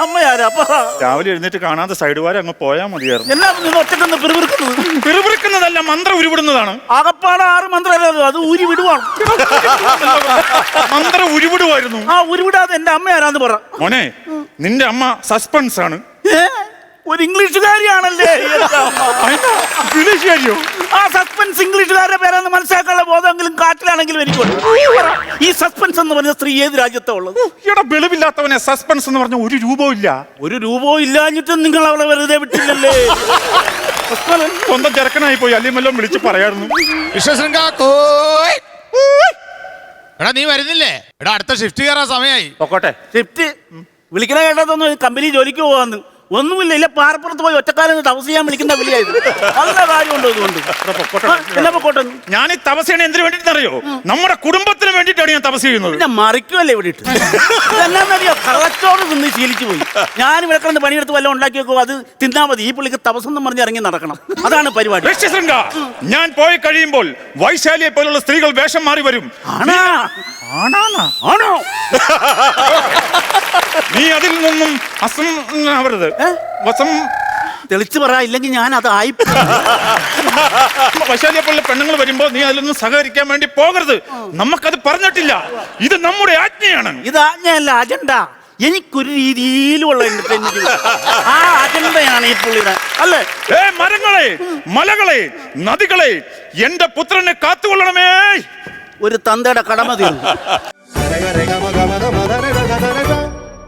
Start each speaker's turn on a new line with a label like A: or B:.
A: അമ്മയാരാ?
B: രാവിലെ എഴുന്നേറ്റ് കാണാതെ സൈഡ് വാരം അങ്ങ് പോയാ മതിയായിരുന്നു.
A: എന്നാ നിങ്ങൾ ഒറ്റക്കൊന്ന് പിറുപിറുക്കുന്നത്?
B: പിറുപിറുക്കുന്നതല്ല, മന്ത്രം ഉരുവിടുന്നതാണ്.
A: ആകപ്പാടെ 6 മന്ത്രമല്ലോ, അത് ഊരി വിടുവാണ്.
B: മന്ത്രം ഉരുവിടുവായിരുന്നു.
A: ആ ഉരുവിടാതെ എന്റെ അമ്മയാരാന്ന് പറ.
B: മോനെ, നിന്റെ അമ്മ സസ്പെൻസ് ആണ്.
A: ഒരു ഇംഗ്ലീഷുകാരിയാണല്ലേ
B: ഇംഗ്ലീഷുകാരിയോ?
A: ആ സസ്പെൻസ് ഇംഗ്ലീഷുകാരുടെ പേരെന്ന് മനസ്സിലാക്കാനുള്ള ബോധമെങ്കിലും കാട്ടിലാണെങ്കിലും എനിക്കുണ്ട്. ഈ സസ്പെൻസ് എന്ന് പറഞ്ഞ സ്ത്രീ ഏത് രാജ്യത്താ ഉള്ളത്?
B: ഇവിടെ വെളിവില്ലാത്തവനെ സസ്പെൻസ് എന്ന് പറഞ്ഞ ഒരു രൂപവും ഇല്ല.
A: ഒരു രൂപവും ഇല്ലാഞ്ഞിട്ടും നിങ്ങൾ അവളെ വെറുതെ വിട്ടില്ലല്ലേ?
B: സ്വന്തം ചെറുക്കനായി പോയി, അല്ലെങ്കിൽ വല്ലതും വിളിച്ച് പറയായിരുന്നു.
C: എടാ നീ വരുന്നില്ലേ? എടാ അടുത്ത ഷിഫ്റ്റ് കയറാൻ സമയമായി.
B: പൊക്കോട്ടെ.
A: ഷിഫ്റ്റ് വിളിക്കണ കേട്ടതൊന്നും കമ്പനി ജോലിക്ക് പോവാന്ന് ഒന്നുമില്ല. ഇല്ല പാറപ്പുറത്ത് പോയി ഒറ്റക്കാലം തപസ് ചെയ്യാൻ വിളിക്കുന്ന വിളിയായത്. നല്ല കാര്യമുണ്ടോ ഇതുകൊണ്ട്? എന്നാ പൊക്കോട്ടെ.
B: ഞാൻ ഈ തപസ് ചെയ്യണ എന്തിനു വേണ്ടിയിട്ടറിയോ? നമ്മുടെ കുടുംബത്തിന് വേണ്ടിയിട്ടാണ് ഞാൻ തപസ് ചെയ്യുന്നത്.
A: പിന്നെ മറിക്കുമല്ലേ ഇവിടെ ഇട്ട്. എന്നാന്നറിയോ, കള്ളച്ചോറ് തിന്ന് ശീലിച്ചു പോയി. ഞാൻ ഇവിടെ കിടന്ന് പണിയെടുത്ത് വല്ലതും ഉണ്ടാക്കി വെക്കുമോ, അത് തിന്നാ മതി. ഈ പുള്ളിക്ക് തപസ്സെന്നും പറഞ്ഞ് ഇറങ്ങി നടക്കണം. അതാണ് പരിപാടി.
B: ഞാൻ പോയി കഴിയുമ്പോൾ വൈശാലിയെ പോലുള്ള സ്ത്രീകൾ വേഷം മാറി വരും.
A: ആണോ?
B: നീ അതിൽ നിന്നും ആവരുത്.
A: തെളിച്ചു പറ, ഇല്ലെങ്കിൽ ഞാൻ അത് ആയി.
B: വൈശാലിയെ പോലുള്ള പെണ്ണുങ്ങൾ വരുമ്പോ നീ അതിലൊന്നും സഹകരിക്കാൻ വേണ്ടി പോകരുത്. നമുക്കത് പറഞ്ഞിട്ടില്ല. ഇത് നമ്മുടെ ആജ്ഞയാണ്.
A: ഇത് ആജ്ഞയല്ല, അജണ്ട. എനിക്കൊരു രീതിയിലുള്ള ആ അജണ്ടയാണ് ഈ പുള്ളിയുടെ. അല്ലേ?
B: മരങ്ങളെ, മലകളെ, നദികളെ, എന്റെ പുത്രനെ കാത്തുകൊള്ളണമേ.
A: ഒരു തന്തയുടെ കടമ തീർന്നു.